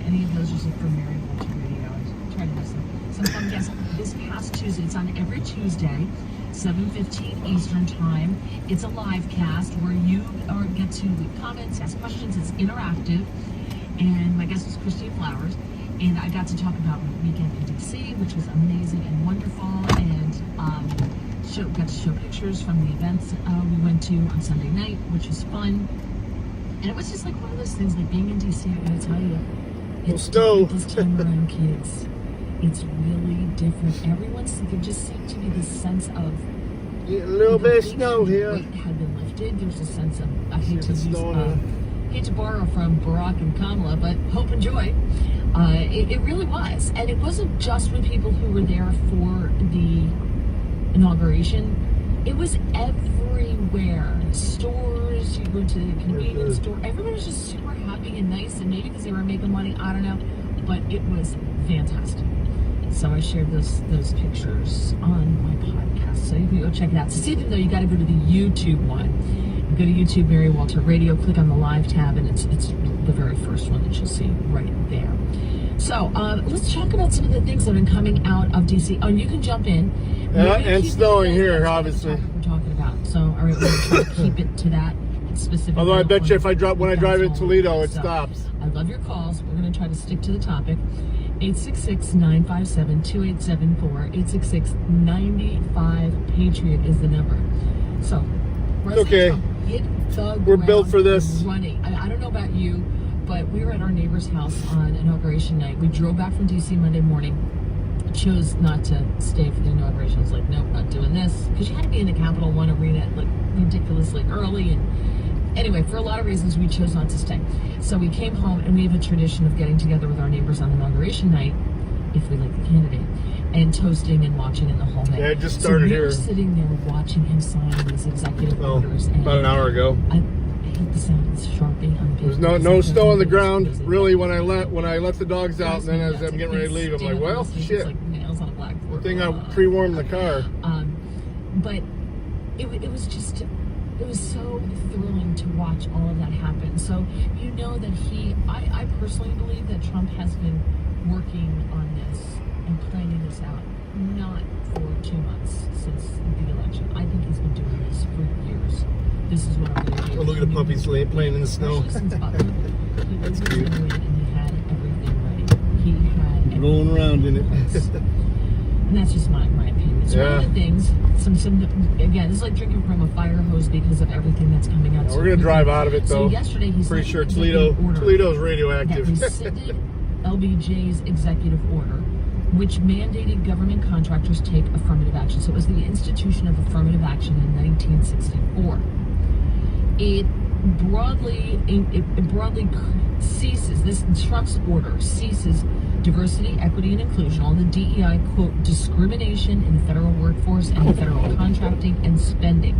any of those, just look for Mary Walter Radio. I try to have some fun guests. This past Tuesday, it's on every Tuesday, 7:15 Eastern Time. It's a live cast where you get to leave comments, ask questions. It's interactive. And my guest was Christine Flowers. And I got to talk about my weekend in DC, which was amazing and wonderful. And got to show pictures from the events we went to on Sunday night, which was fun. And it was just like one of those things, like being in DC, I gotta tell you, it's different this time around, kids. It's really different. There just seemed to be this sense of a little bit of snow here. Weight had been lifted. There's a sense of, I hate to borrow from Barack and Kamala, but hope and joy. It really was. And it wasn't just with people who were there for the inauguration. It was everywhere. Stores, you go to the convenience store, everyone was just super happy and nice, and maybe because they were making money, I don't know, but it was fantastic. So I shared those pictures on my podcast, so you can go check it out. To see them though, you got to go to the YouTube one. Go to YouTube, Mary Walter Radio, click on the live tab, and it's the very first one that you'll see right there. So let's talk about some of the things that have been coming out of DC. Oh, and you can jump in. And snowing here, obviously. We're talking about. So, all right, we're going to try to keep it to that specific. Although I bet you if when I drive in Toledo, it stops. I love your calls. We're going to try to stick to the topic. 866-957-2874. 866-95-PATRIOT is the number. So, okay. We're built for this. Running. I don't know about you, but we were at our neighbor's house on inauguration night. We drove back from DC Monday morning. Chose not to stay for the inauguration. I was like, nope, not doing this. Because you had to be in the Capital One Arena like ridiculously early. And anyway, for a lot of reasons, we chose not to stay. So we came home, and we have a tradition of getting together with our neighbors on inauguration night, if we like the candidate, and toasting and watching in the whole night. Yeah, it just started here. So we were sitting there watching him sign these executive orders. And about an hour ago. I hate the sound of the Sharpie on the paper. There's no snow on the ground, really, when I let the dogs out, and then as I'm getting ready to leave, I'm like, well, shit. Like nails on a blackboard. Good thing I pre-warmed the car. But it was just, it was so thrilling to watch all of that happen. So you know that I personally believe that Trump has been working on this and planning this out, not for 2 months since the election. I think he's been doing this for years. This is what I'm going to do. Oh, look at the puppies playing in the snow. That's cute. And he had everything ready. He had rolling around in it. And that's just my opinion. It's one of the things. Again, this is like drinking from a fire hose because of everything that's coming out. We're going to drive out of it, though. So yesterday he's pretty sure Toledo's radioactive. That rescinded LBJ's executive order, which mandated government contractors take affirmative action. So it was the institution of affirmative action in 1964. It broadly ceases, this Trump's order ceases diversity, equity, and inclusion, all the DEI, quote, discrimination in the federal workforce and federal contracting and spending.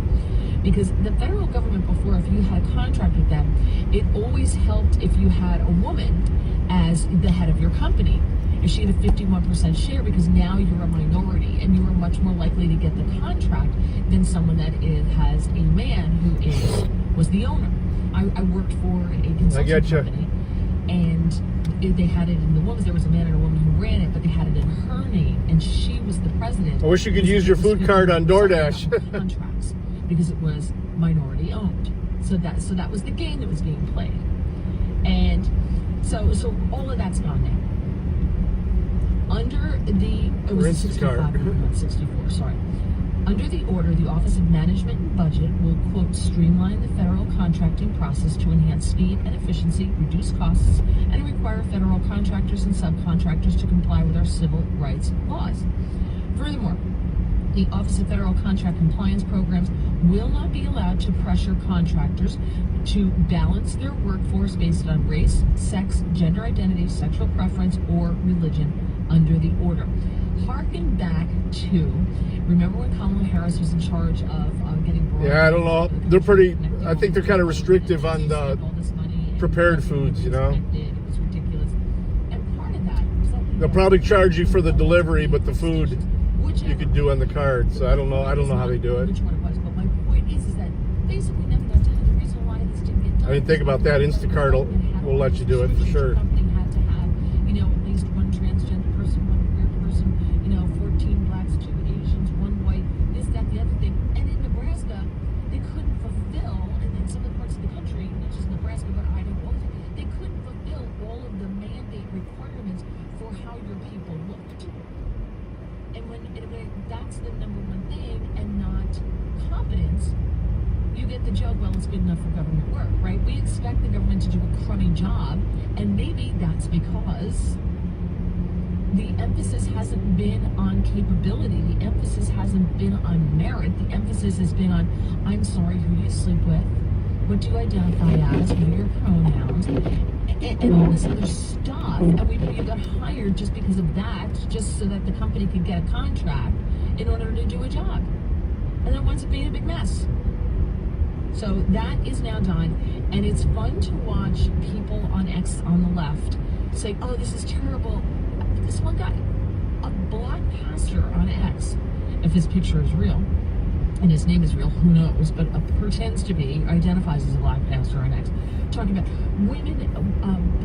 Because the federal government before, if you had a contract with them, it always helped if you had a woman as the head of your company. If she had a 51% share, because now you're a minority and you are much more likely to get the contract than someone that has a man who was the owner. I worked for a consulting company, and they had it in the woman's. There was a man and a woman who ran it, but they had it in her name, and she was the president. I wish you could use your food card on DoorDash. Contracts, because it was minority owned. So that was the game that was being played, and so all of that's gone now. Under the, it was 65, not 64, sorry. Under the order, the Office of Management and Budget will, quote, streamline the federal contracting process to enhance speed and efficiency, reduce costs, and require federal contractors and subcontractors to comply with our civil rights laws. Furthermore, the Office of Federal Contract Compliance Programs will not be allowed to pressure contractors to balance their workforce based on race, sex, gender identity, sexual preference, or religion under the order. Harken back to, remember when Kamala Harris was in charge of getting... Yeah, I don't know. They're pretty, I think they're kind of restrictive on the prepared foods, you know? It was ridiculous. And part of that was that... They'll probably charge you for the delivery, but the food you could do on the card. So I don't know how they do it. Which one it was, but my point is that basically nothing got done. The reason why this didn't get done... I didn't think about that. Instacart will let you do it for sure. Company had to have at least one transgender person, one queer person, 14 blacks, 2 Asians, 1 white, this, that, the other thing. And in Nebraska, they couldn't fulfill, and in some of the parts of the country, not just Nebraska, but Idaho, they couldn't fulfill all of the mandate requirements for how your people looked. And when that's the number one thing, and not competence, you get the joke, well, it's good enough for government work, right? We expect the government to do a crummy job, and maybe that's because the emphasis hasn't been on capability. The emphasis hasn't been on merit. The emphasis has been on, I'm sorry, who you sleep with, what do you identify as, what are your pronouns, and all this other stuff. And you got hired just because of that, just so that the company could get a contract in order to do a job. And then winds up being a big mess. So that is now done, and it's fun to watch people on X on the left say, oh, this is terrible. This one guy, a black pastor on X, if his picture is real, and his name is real, who knows, but pretends to be, identifies as a black pastor on X, talking about women,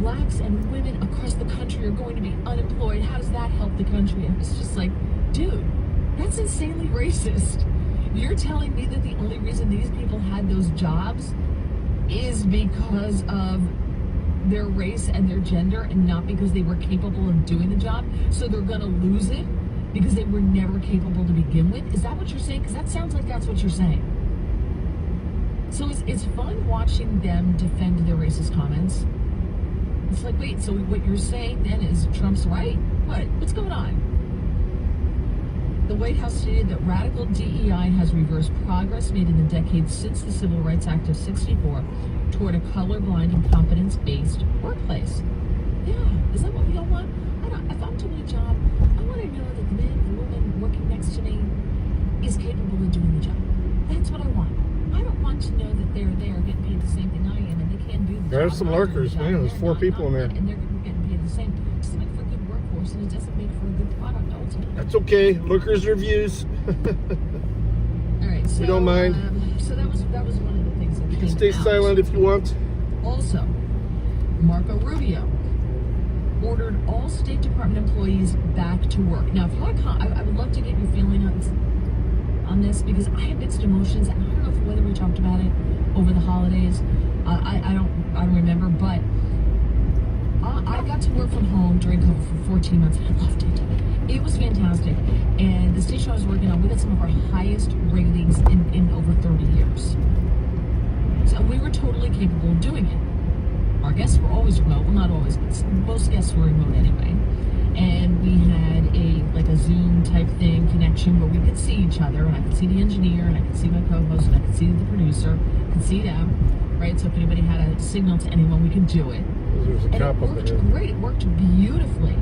blacks and women across the country are going to be unemployed. How does that help the country? And it's just like, dude, that's insanely racist. You're telling me that the only reason these people had those jobs is because of their race and their gender, and not because they were capable of doing the job, so they're gonna lose it because they were never capable to begin with? Is that what you're saying? Because that sounds like that's what you're saying. So it's fun watching them defend their racist comments. It's like, wait, so what you're saying then is Trump's right? What's going on? The White House stated that radical DEI has reversed progress made in the decades since the Civil Rights Act of '64 toward a colorblind and competence-based workplace. Yeah, is that what we all want? If I'm doing a job, I want to know that the man or the woman working next to me is capable of doing the job. That's what I want. I don't want to know that they're there getting paid the same thing I am, and they can't do the job. There's some lurkers, man. There's 4 people in there. And they're getting paid the same. It doesn't make for a good workforce, and it doesn't make for a good product ultimately. That's okay. Lurkers reviews. All right, so we don't mind. So that was one of the things that you can stay silent if you want. Also, Marco Rubio ordered all State Department employees back to work. Now, if you want to, I would love to get your feeling on this, because I have mixed emotions. I don't know whether we talked about it over the holidays. I don't remember, but I got to work from home during COVID for 14 months. I loved it. It was fantastic. And the station I was working on, we got some of our highest ratings in over 30 years. So we were totally capable of doing it. Our guests were always remote. Well, not always, but most guests were remote anyway. And we had a Zoom type thing connection where we could see each other, and I could see the engineer, and I could see my co-host, and I could see the producer, I could see them, right? So if anybody had a signal to anyone, we could do it. And it worked great. It worked beautifully.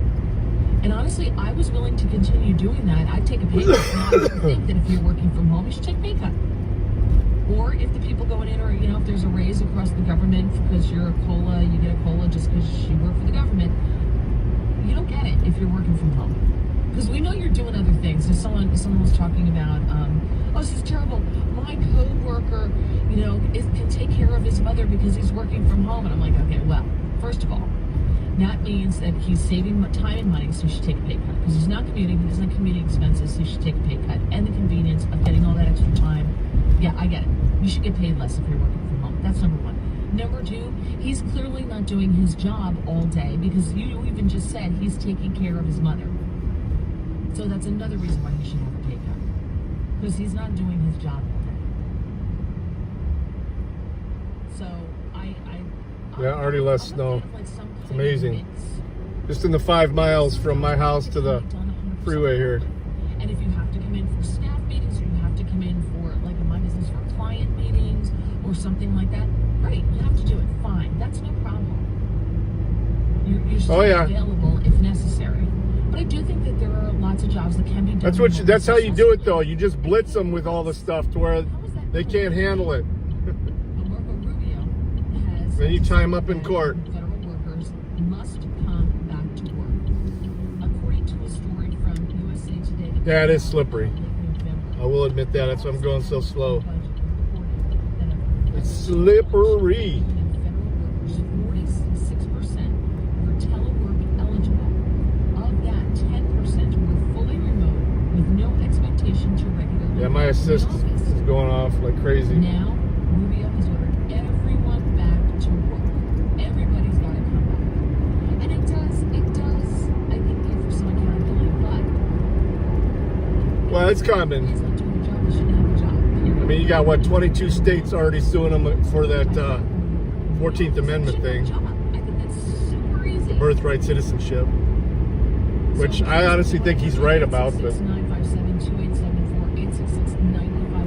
And honestly, I was willing to continue doing that. I'd take a pay cut. Now, I don't think that if you're working from home, you should take a pay cut. Or if the people going in, or if there's a raise across the government because you're a COLA, you get a COLA just because you work for the government. You don't get it if you're working from home, because we know you're doing other things. So someone was talking about, oh, this is terrible. My coworker, can take care of his mother because he's working from home, and I'm like, okay, well, first of all, that means that he's saving time and money, so you should take a pay cut, because he's not commuting, he doesn't have commuting expenses, so you should take a pay cut, and the convenience of getting all that extra time. Yeah, I get it. You should get paid less if you're working from home. That's number one. Number two, he's clearly not doing his job all day, because you even just said he's taking care of his mother. So that's another reason why he should have a pay cut, because he's not doing his job all day. So yeah, already less snow. It's amazing. Just in the 5 miles from my house to the freeway here. And if you have to come in for staff meetings, or you have to come in for, like in my business, for client meetings or something like that, right, you have to do it. Fine. That's no problem. You're still available if necessary. But I do think that there are lots of jobs that can be done. That's how you do it, though. You just blitz them with all the stuff to where they can't handle it. Marco Rubio has. Then you tie them up in court. Federal workers must come back to work. According to a story from USA Today. Yeah, it is slippery. I will admit that. That's why I'm going so slow. It's slippery. Federal workers, 46% were telework eligible assist is going off like crazy. Now, Rubio has ordered everyone back to work. Everybody's got to come back. And it does, I think, give for some accountability, but... Well, it's coming. He's not doing the job, he shouldn't have a job. Period. I mean, you got, what, 22 states already suing them for that 14th Amendment thing. I think that's super easy. Birthright citizenship. Which I honestly think he's right about, but...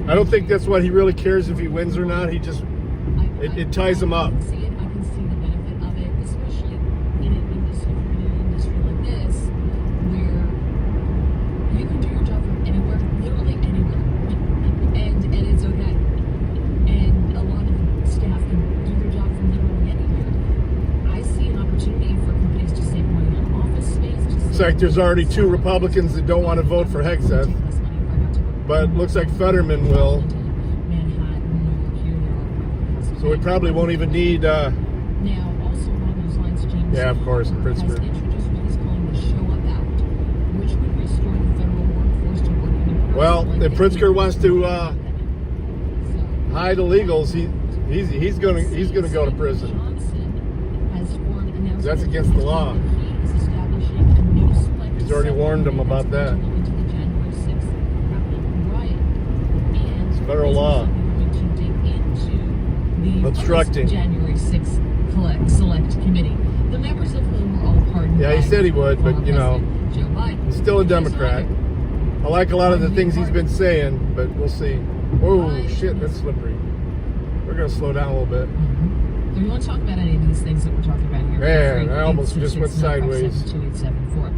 I don't think that's what he really cares if he wins or not. He just... It ties him up. I can see the benefit of it, especially in an industry like this, where you can do your job from anywhere, literally anywhere, and it's okay. And a lot of staff can do their job from literally anywhere. I see an opportunity for companies to save money on office space. It's like there's already 2 Republicans that don't want to vote for Hegseth, but looks like Fetterman will. So we probably won't even need. Now, also along those lines, James. Yeah, of course, has Pritzker. introduced what he's calling the Show Up Act, which would restore the federal workforce to working in person. Well, if Pritzker wants to hide illegals, he's gonna go to prison. That's against the law. He's already warned them about that. It's federal law. Obstructing. January 6th Select Committee, the members of whom were all pardoned. Yeah, he said he would, but you know, Joe Biden. he's still a Democrat. I like a lot of the things he's been saying, but we'll see. Whoa, shit, that's slippery. We're gonna slow down a little bit. If you want to talk about any of these things that we're talking about here, man, I almost just went sideways. 2874.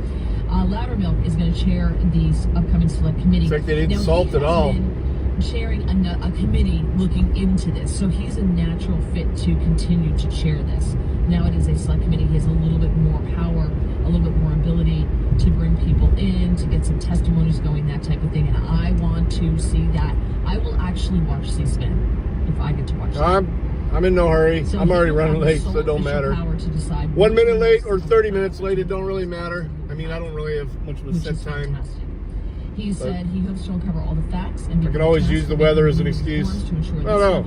Loudermilk is going to chair the upcoming Select Committee. It's like they didn't salt at all. Chairing a committee looking into this, so he's a natural fit to continue to chair this. Now it is a Select Committee. He has a little bit more power, a little bit more ability to bring people in, to get some testimonies going, that type of thing. And I want to see that. I will actually watch C-SPAN if I get to watch that. I'm in no hurry. So I'm already running late, so it don't matter. 1 minute late or 30 minutes late, it don't really matter. I mean, I don't really have much of a set time. Fantastic. He said he hopes to uncover all the facts and I can always use the weather as an excuse. No.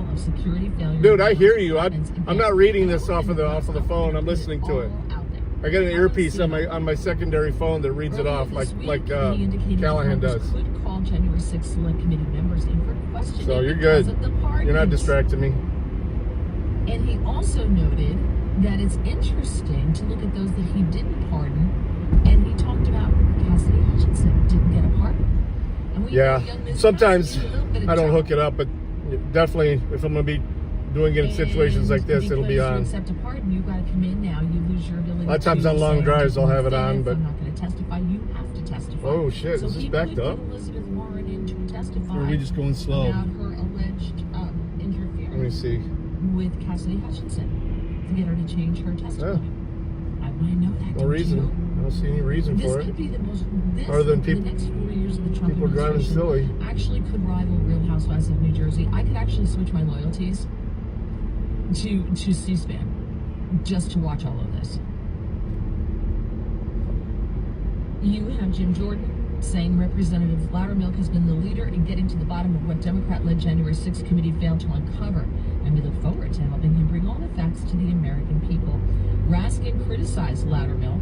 Dude, I hear you. I'm not reading this off of the phone. I'm listening to it. I got an earpiece on my secondary phone that reads it off like Callahan does. Could call January 6th Select Committee members in for questioning. So you're good. You're not distracting me. And he also noted that it's interesting to look at those that he didn't pardon, and he talked about Cassidy Hutchinson didn't get a pardon. Yeah, sometimes I don't hook it up, but definitely if I'm going to be doing it in situations like this, it'll be on. To accept a pardon, you've got to come in now. You lose your ability. A lot of times on long drives, I'll have it on, but I'm not going to testify. You have to testify. Oh shit! So is this backed up? Elizabeth Warren in to testify. Or are we just going slow? About her alleged interference. Let me see. With Cassidy Hutchinson to get her to change her testimony. I want to know that. No reason. I don't see any reason for it. This could be the most. Other than people, the next 4 years of the Trump people driving silly. Actually, could rival Real Housewives of New Jersey. I could actually switch my loyalties to C-SPAN just to watch all of this. You have Jim Jordan saying Representative Loudermilk has been the leader in getting to the bottom of what Democrat-led January 6th committee failed to uncover, and we look forward to helping him bring all the facts to the American people. Raskin criticized Loudermilk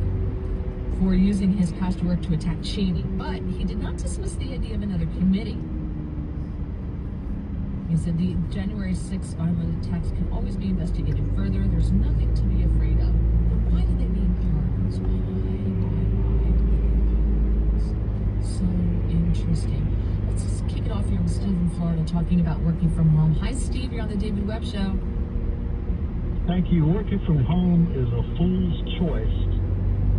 for using his past work to attack Cheney, but he did not dismiss the idea of another committee. He said the January 6th violent attacks can always be investigated further. There's nothing to be afraid of. But why do they need pardons? Why? So interesting. Let's just kick it off here with Steve in Florida talking about working from home. Hi, Steve. You're on the David Webb Show. Thank you. Working from home is a fool's choice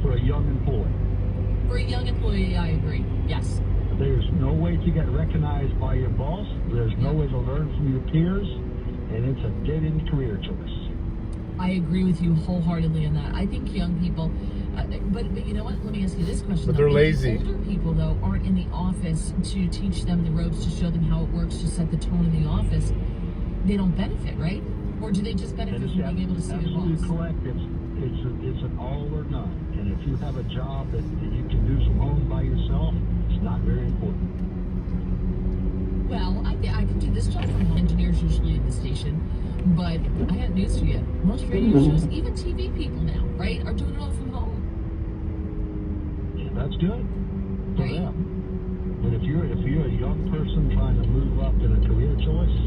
for a young employee. For a young employee, I agree. Yes. There's no way to get recognized by your boss. There's no way to learn from your peers. And it's a dead-end career choice. I agree with you wholeheartedly on that. I think young people, but you know what? Let me ask you this question. But they're lazy. Older people, though, aren't in the office to teach them the ropes, to show them how it works, to set the tone in the office. They don't benefit, right? Or do they just benefit from being able to see their boss? Absolutely correct. It's an all or none. And if you have a job that you can do from home by yourself, it's not very important. Well, I can do this job from home. Engineers usually in the station, but I got news for you. Most radio shows, even TV people now, right, are doing it all from home. Yeah, that's good for Right. them. But if you're a young person trying to move up in a career choice,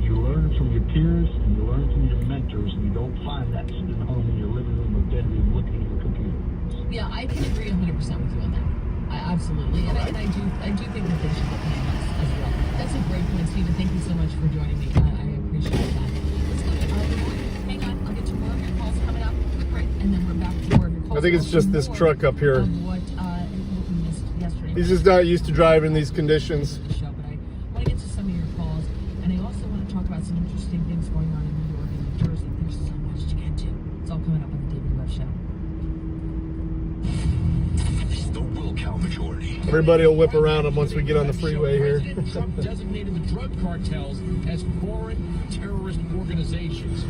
you learn from your peers and you learn from your mentors, and you don't find that sitting home in your living room or bedroom looking at your computer. Yeah, I can agree 100% with you on that. Absolutely, and I do think that they should look at us as well. That's a great point, Stephen. Thank you so much for joining me. I appreciate that. Let's go. Hang on, I'll get to more of your calls coming up. Quick break, and then we're back to more of your calls. I think it's just this truck up here. What we missed yesterday. He's just not used to driving these conditions. The show, but I want to get to some of your calls, and I also want to talk about some interesting things going on in New York and New Jersey. There's so much to get to. It's all coming up on the David Webb Show. The Wilcow majority. Everybody will whip around him once we get on the freeway here. President Trump designated the drug cartels as foreign terrorist organizations.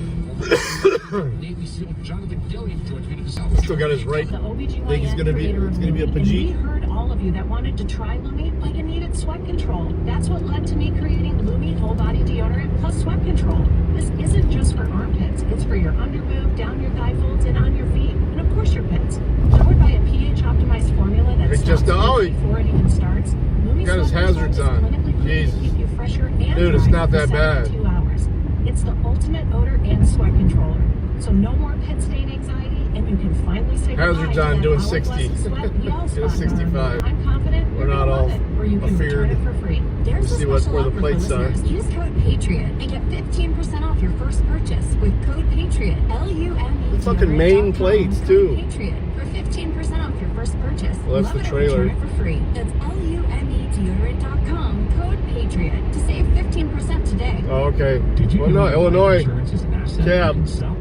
Navy SEAL Jonathan Gilliam joins me to the South. Still got his right. The OBGYN Think it's gonna be creator of a Lumi. Pajit. And we heard all of you that wanted to try Lumi, but you needed sweat control. That's what led to me creating Lumi Whole Body Deodorant plus Sweat Control. This isn't just for armpits. It's for your underboob, down your thigh folds, and on your feet. And of course your pits. Powered by a pH-optimized formula that It stops just- oh, he before it even starts. Lumi got his Sweat Control hazards is on. clinically proven to Jesus. keep you fresher and Dude, it's drier not that for bad. 72 hours. It's the ultimate odor and sweat controller. So no more pit stain anxiety, and you can finally say Hazards goodbye to on, that doing hourglass 60. of sweat we all Get a spot on. 65. I'm confident We're you're not gonna all love it, or you can return it afeared. for free. There's a See what- special where the offer for plates are. listeners. Use code PATRIOT and get 15% off your first purchase with code PATRIOT. LUME. The fucking main plates, too. Patriot for 15% off your first purchase. Well, that's Love the it or return trailer. it for free. That's LUMEdeodorant.com. Code PATRIOT to save 15% today. Oh, okay. Did you Well, know no, that Illinois. insurance is an asset Cab. in itself?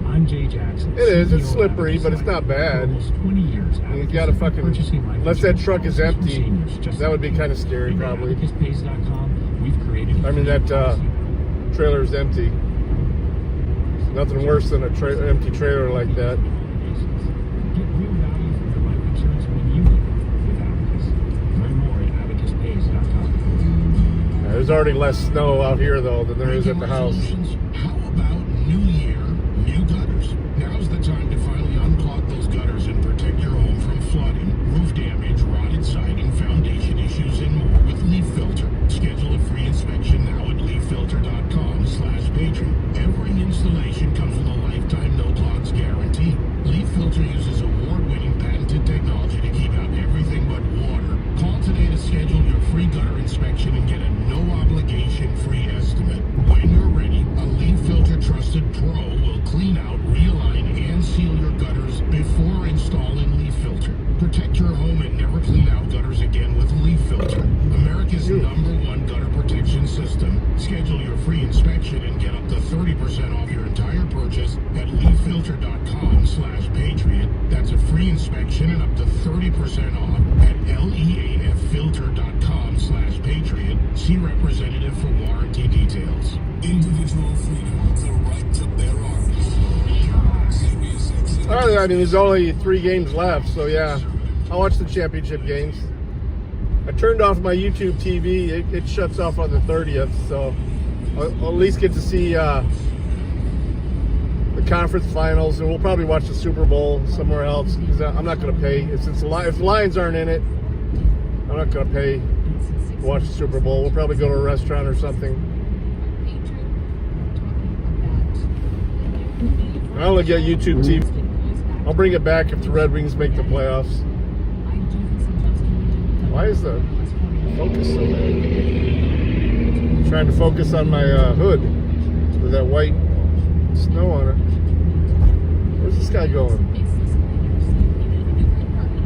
I'm Jay Jackson. It is. It's CEO of slippery, but it's not bad. For almost 20 years. You gotta fucking, purchasing life unless that insurance truck is policies for empty, seniors just that would be like kind of you. scary, And at probably. AdvocatePays.com, we've created I mean, that trailer's empty. Nothing worse than an empty trailer like that. Get real value for your life insurance when you need it with Advocates. Learn more at AdvocatePays.com. There's already less snow out here, though, than there is at the house. How about New Year, new gutters? Now's the time to finally unclog those gutters and protect your home from flooding, roof damage, rotted siding, foundation issues, and more with Leaf Filter. Schedule a free inspection now at leaffilter.com/patron. Every installation comes with a lifetime no clogs guarantee. Leaf Filter uses award-winning patented technology to keep out everything but water. Call today to schedule your free gutter inspection and get a no-obligation free estimate. When you're ready, a Leaf Filter trusted pro will clean out, realign, and seal your gutters before installing Leaf Filter. Protect your home and never clean out gutters again with Leaf Filter, America's #1 gutter protection system. Schedule your free inspection and get up to 30% off your entire purchase at leaffilter.com/patriot. That's a free inspection and up to 30% off at leaffilter.com/patriot. See representative for warranty details. Individual freedom, the right to bear arms. I mean, there's only 3 games left, so yeah. I'll watch the championship games. I turned off my YouTube TV. It shuts off on the 30th, so I'll at least get to see the conference finals, and we'll probably watch the Super Bowl somewhere else, because I'm not going to pay. If the Lions aren't in it, I'm not going to pay to watch the Super Bowl. We'll probably go to a restaurant or something. I only get YouTube TV. I'll bring it back if the Red Wings make the playoffs. Why is the focus so bad? I'm trying to focus on my hood with that white snow on it. Where's this guy going?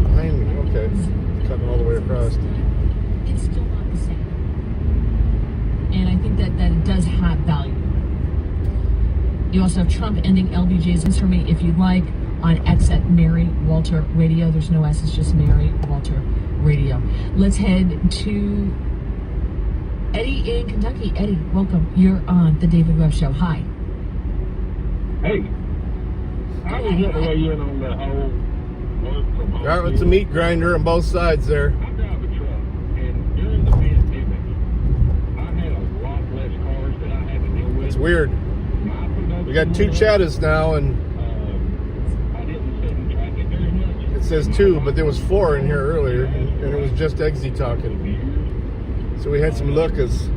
Behind me. Okay. Cutting all the way across. It's still not the same. And I think that it does have value. You also have Trump ending LBJ's for me if you'd like on X at Mary Walter Radio. There's no S, it's just Mary Walter Radio. Let's head to Eddie in Kentucky. Eddie, welcome. You're on the David Webb Show. Hi. Hey, I was going to weigh in on the whole work from home. Yeah, it's a meat grinder on both sides there. I drive a truck, and during the pandemic, It's weird. We got 2 chatters now, and it says 2, but there was 4 in here earlier, and it was just Eggsy talking. So we had some lookers.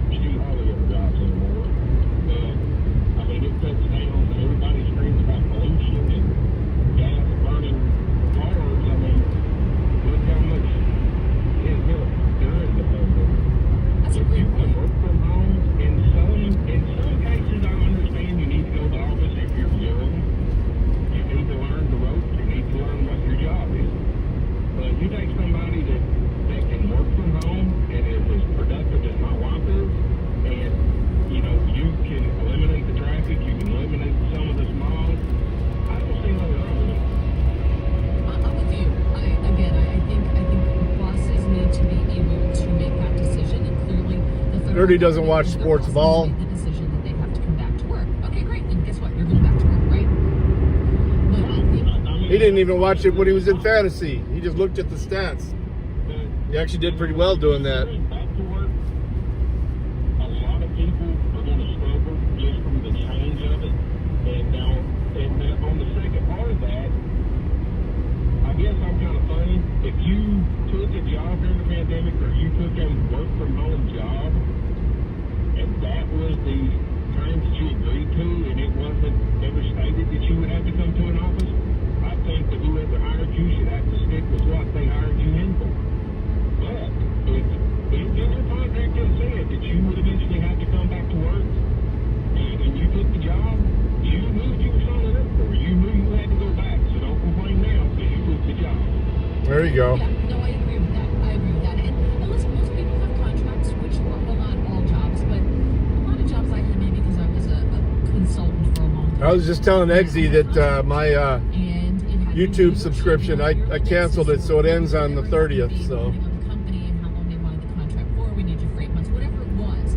Dirty doesn't watch sports ball. The decision that they have to come back to work. Okay, great. Then guess what? You're going back to work, right? But I think he didn't even watch it when he was in fantasy. He just looked at the stats. He actually did pretty well doing that. A lot of people are going to struggle just from the change of it. And now, on the second part of that, I guess I'm kind of funny. If you took a job during the pandemic, or you took a work from home job, and that was the terms that you agreed to, and it wasn't ever stated that you would have to come to an office, I think that whoever hired you should have to stick with what they hired you in for. But if your contract had said that you would eventually have to come back to work, and you took the job, you knew what you were signing up for. You knew you had to go back, so don't complain now because you took the job. There you go. yeah, no, I agree with that. I agree with that. And listen, most people have contracts, which well, not all jobs, but a lot of jobs I had maybe because I was a consultant for a long time. I was just telling Eggsy that my And it had YouTube subscription, I canceled it, so it ends on the 30th. So depending on the company and how long they wanted the contract for, we need you for 8 months, whatever it was.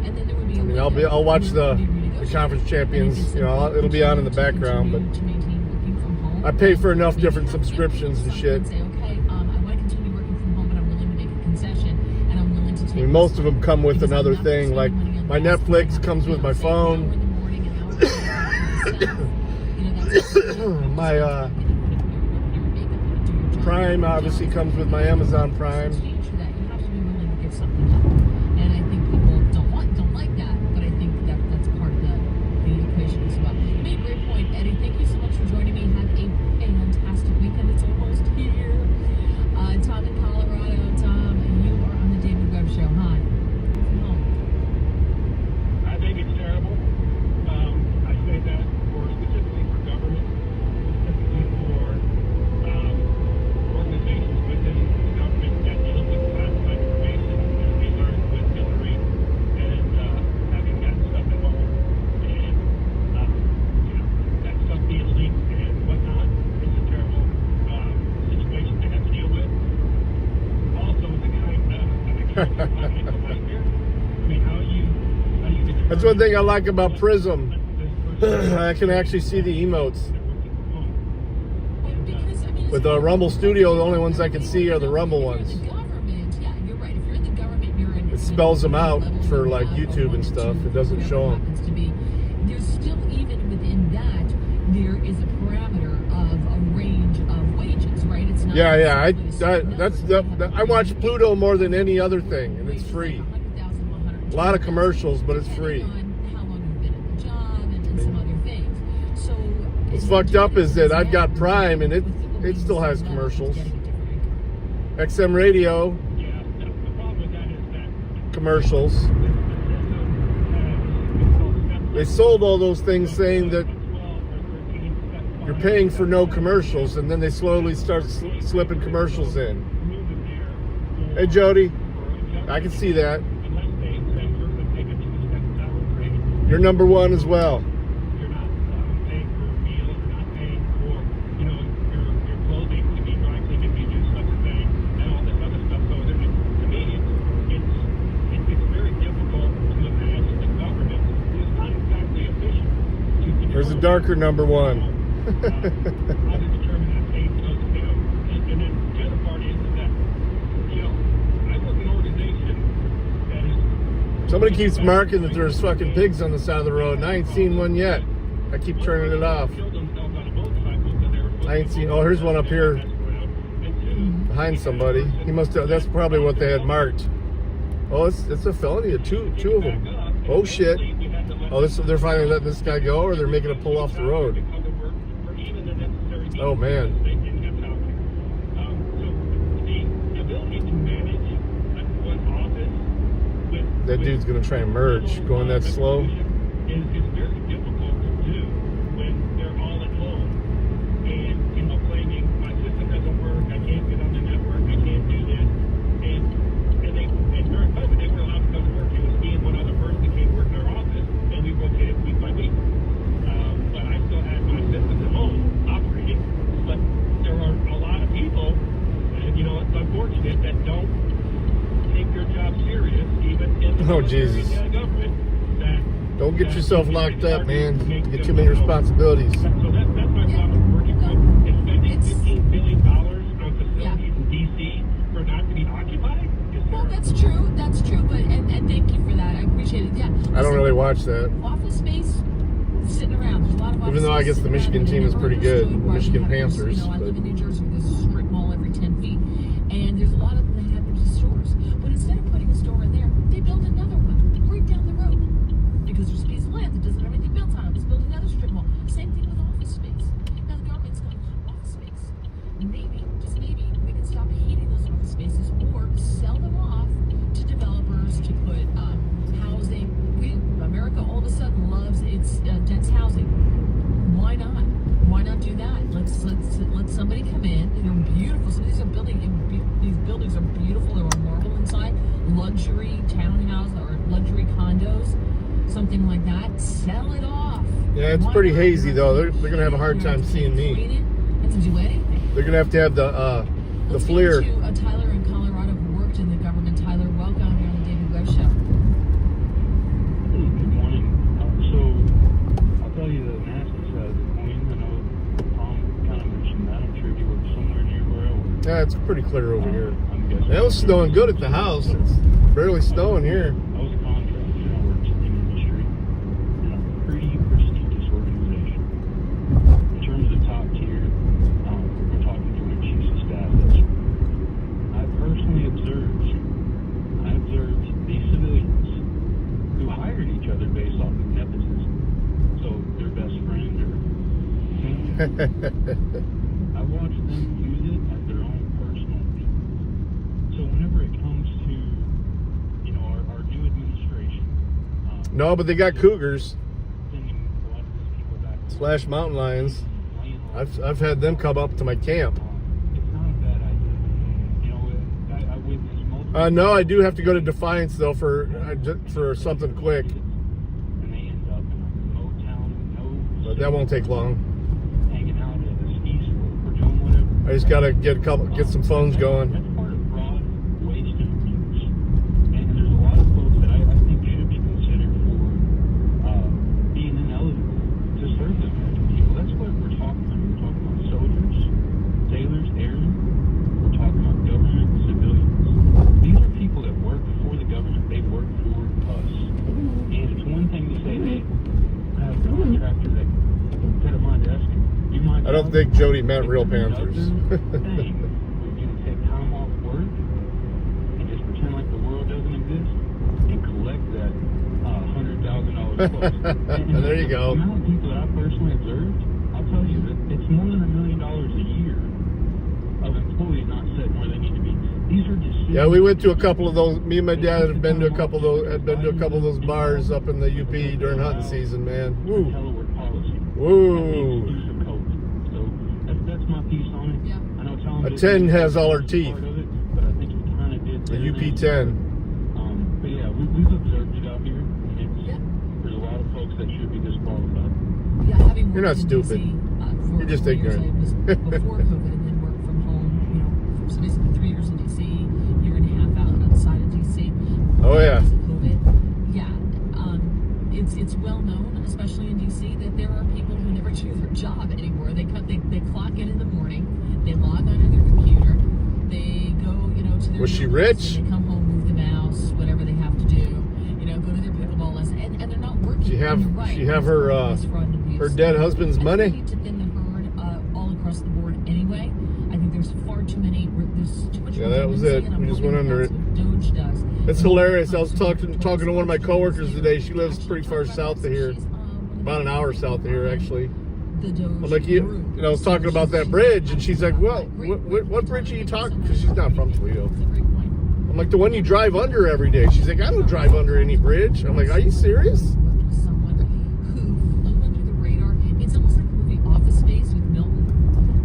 And then there would be I'll watch the conference champions. You know, it'll be on in the background, but I pay for enough different subscriptions and shit. Say, okay, I want to continue working from home, but I'm willing to make a concession, and I'm willing to take. I mean, most of them come with another thing. Like my Netflix comes with my phone. My Prime obviously comes with my Amazon Prime. You have to be willing to give something up, and I think people don't like that, but I think that's part of the equation as well. You made a great point, Eddie. Thank you so much for joining me. Have a fantastic weekend. It's almost here. Tom in Colorado. Tom, you are on the David Webb Show. Hi. I think it's terrible. I say that specifically for government, specifically for organizations within the government that deal with classified information, as we learned with Hillary and having that stuff involved, and that stuff being leaked and whatnot. It's a terrible situation to have to deal with. Also, the kind of financial nightmare. I mean, how you That's one thing I like about Prism. I can actually see the emotes. Because, I mean, With the Rumble Studio, the only ones I can see are the Rumble If ones. you're in the government, yeah, you're right. If you're in the government, you're in. It spells them out for like YouTube and stuff. It doesn't show them. Happens to be. There's still, even within that, there is a parameter of a range of wages, right? It's not. Yeah. I I watch Pluto more than any other thing, and it's free. A lot of commercials, but it's free. How long you've been in the job and some other things. So What's fucked up is that I've got Prime, and it still has commercials. XM Radio commercials. They sold all those things saying that you're paying for no commercials, and then they slowly start slipping commercials in. Hey Jody, I can see that. You're number one as well. You're not paying for meals, you're not paying for, your clothing to be dry cleaned if you do such a thing, and all this other stuff. So to me, it's very difficult to imagine the government is not exactly efficient. There's a darker number one. How to determine that pay goes down. And then the other part is that, I work in an organization that is... Somebody keeps marking that there's fucking pigs on the side of the road, and I ain't seen one yet. I keep turning it off. I ain't seen. Oh, here's one up here behind somebody. He must have. That's probably what they had marked. Oh, it's a felony. Two of them. Oh shit. Oh, they're finally letting this guy go, or they're making a pull off the road. Oh man. That dude's gonna try and merge, going that slow. It's very difficult to do when they're all at home and, claiming my system doesn't work, I can't get on the network, I can't do this. And during COVID, they were allowed to come to work. It was me and one other person that came to work in our office, and we rotated week by week. But I still had my systems at home operating. But there are a lot of people, and it's unfortunate, that don't take their job serious, even in the Jesus. government. Don't get yourself locked up, man. You get too many responsibilities. So that's my problem with working with spending $15 billion on facilities in D.C. for not to be occupied. Well, that's true. That's true. But and thank you for that. I appreciate it. Yeah. I don't really watch that. Office space sitting around. There's a lot of office Even though I guess the Michigan team is pretty good, the Michigan Panthers. I live in New Jersey. There's a strip mall every 10 feet, and there's a lot of them that have empty stores. But instead of putting a store in there, they build another one right down the road because there's a piece of land that doesn't have anything built on it. Let's build another strip mall. Same thing with office space. Now the government's got office space. Maybe, just maybe, we can stop heating those office spaces or sell them off to developers to put housing. America all of a sudden loves its dense housing. Why not? Why not do that? Let somebody come in. They're beautiful. So these buildings are beautiful. They're all marble inside. Luxury townhouse or luxury condos, something like that. Sell it off. Yeah, it's pretty hazy though. They're gonna have a hard time seeing me. And to do anything. They're gonna have to have the FLIR. Let's get to Tyler in Colorado who worked in the government. Tyler, welcome here on the David Webb Show. Good morning. So I'll tell you that NASA says, I know Tom kind of mentioned that. I'm sure he works somewhere near where I work. Yeah, it's pretty clear over here. I'm guessing. It was snowing good at the house. It's barely snowing here. I was a contractor. I worked in the industry in a pretty prestigious organization. In terms of top tier, we're talking Joint Chiefs of Staff. I personally observed these civilians who hired each other based off of nepotism. So their best friend or family. I watched them use it as their own personal thing. So whenever it comes to, our new administration, No, but they got cougars sending a lot of these people back to / mountain lions. land, I've had them come up to my camp. it's not a bad idea. I witnessed multiple. No, I do have to go to Defiance though for something quick, And they end up in a remote town with no but that won't take long. hanging out at a ski slope or doing whatever. I just gotta get some phones going. That's part of broad waste and abuse. And there's a lot of folks that I think should be considered for being ineligible to serve the American people. That's what we're talking about. We're talking about soldiers, sailors, airmen. We're talking about government civilians. These are people that work for the government. They work for us. And it's one thing to say, hey, I have a contractor that put at my desk. I don't think Jody meant real Panthers. We're going to take time off work and just pretend like the world doesn't exist and collect that $100,000 plus. And There you go. The amount of people that I personally observed, I'll tell you that it's more than $1 million a year of employees not sitting where they need to be. These are decisions. Yeah, we went to a couple of those. Me and my dad had been to a couple of those bars up in the UP during hunting season, man. Woo. Telework policy. Woo. So that's my piece on it. Yeah. I know Tom A did 10 has part all her of teeth. it, but I think he kind of did. The everything. UP10. But yeah, we've observed it out here. And Yeah. there's a lot of folks that should be disqualified. Yeah, having You're not worked in stupid. DC, for You're just 4 years, ignorant. I was before COVID and then worked from home, so basically 3 years in DC, year and a half outside of DC. Oh yeah. Because of COVID. Yeah. It's well known, especially in DC, that there are people who never do their job anymore. They clock in the morning, they log onto their computer, they go, to their Was she meetings, rich? and they come home, move the mouse, whatever they have to do, go to she have her dead husband's money? To thin the herd all across the board anyway. I think there's far too many. There's too much. Yeah, that was it. We just went under it. Doge does. It's hilarious. I was talking to one of my coworkers today. She lives pretty far south of here, about an hour south of here, actually. I'm like, you know, I was talking about that bridge, and she's like, well, what bridge are you talking? Because she's not from Toledo. I'm like, the one you drive under every day. She's like, I don't drive under any bridge. I'm like, are you serious? Someone who flew under the radar. It's almost like the movie Office Space with Milton.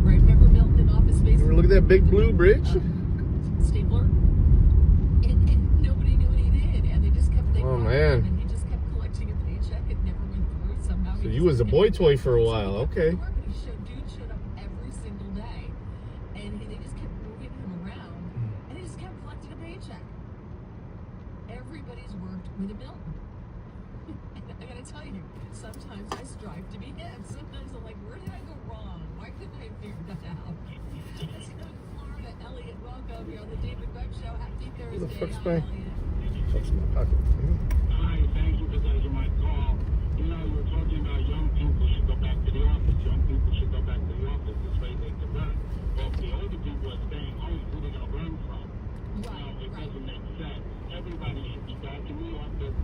Right? Remember Milton in Office Space? Look at that big blue bridge. Stapler. And nobody knew what he did, and they just kept thinking. Oh man. And he just kept collecting a paycheck. It never went through somehow. So you was a boy toy for a while, okay? Dude showed up every single day, and they just kept moving him around, and he just kept collecting a paycheck. Everybody's worked with a Milton. And I gotta tell you, sometimes I strive to be him. Sometimes I'm like, where did I go wrong? Why couldn't I figure that out? Let's go to Florida. Elliot, welcome. You're on the David Webb Show. Happy Thursday. Who the fuck's Hi, my... Elliot. Fuck's my pocket. Hi, thank you for taking my call. You know, you were talking about young people should go back to the office. Young people should go back to the office. This way they can learn. But if the older people are staying home, who are they going to learn from? You know, it doesn't make sense. Everybody should be back in the office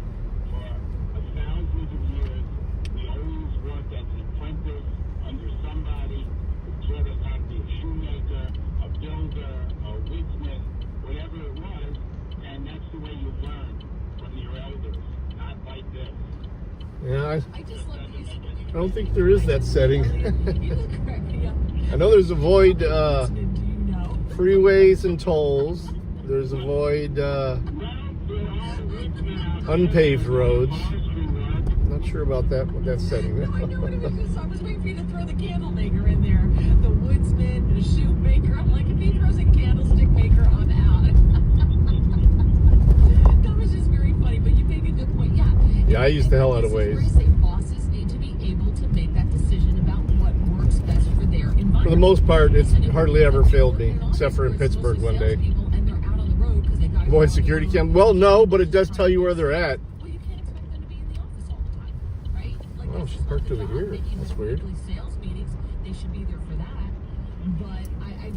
for thousands of years. We always worked as an apprentice under somebody who taught us how to be a shoemaker, a builder, a woodsman, whatever it was. And that's the way you learn from your elders, not like this. Yeah, I just love these. I don't think there is that setting. You look correct. Yeah. I know there's avoid Do you know? freeways and tolls. There's avoid unpaved roads. Not sure about that setting. No, I know what it is. I was waiting for you to throw the candle maker in there. The woodsman, the shoemaker. I'm like, if he throws a candlestick maker, I'm out. That was just very funny, but you make a good point. Yeah. Yeah, I used the hell out of This is Waze. where you say bosses need to be able to make that decision about what works best for their environment. For the most part, it's hardly ever failed me, except for in Pittsburgh one day. And they're out on the road because they got Avoid security cam. Well, no, but it does tell you where they're at. Well, you can't expect them to be in the office all the time, right? Like, Oh, that's she just parked not over their here. job. Maybe in That's the weird. weekly sales meetings, they should be there for that. But I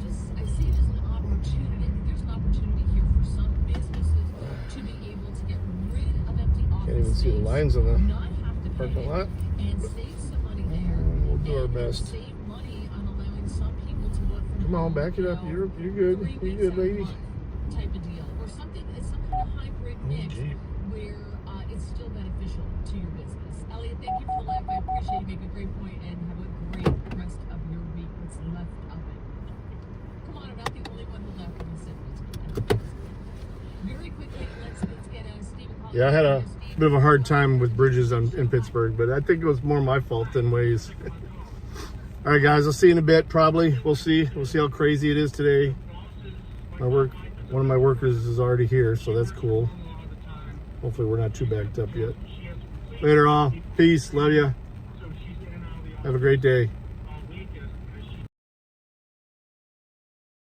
see it as an opportunity. I think there's an opportunity here for some businesses to be able to get rid of empty office Can't even see the space, lines on the not have to pay parking lot. and save some money there. We'll do our and best. Save money on allowing some people to work from Come on, home, back it up. you know, You're good. 3 You're weeks good, out of the lady. month type of deal, or something, some kind of hybrid mix gee. where it's still beneficial to your business. Elliot, thank you for the laugh. I appreciate you. Make a great point, and have a great rest of your week. What's left of it? Come on, I'm not the only one who left in the segment. Very quickly, let's get Stephen. Yeah, I had a bit of a hard time with bridges in Pittsburgh, but I think it was more my fault than Waze. All right, guys, I'll see you in a bit. Probably, we'll see. We'll see how crazy it is today. One of my workers is already here, so that's cool. Hopefully, we're not too backed up yet. Later, all. Peace. Love ya. Have a great day.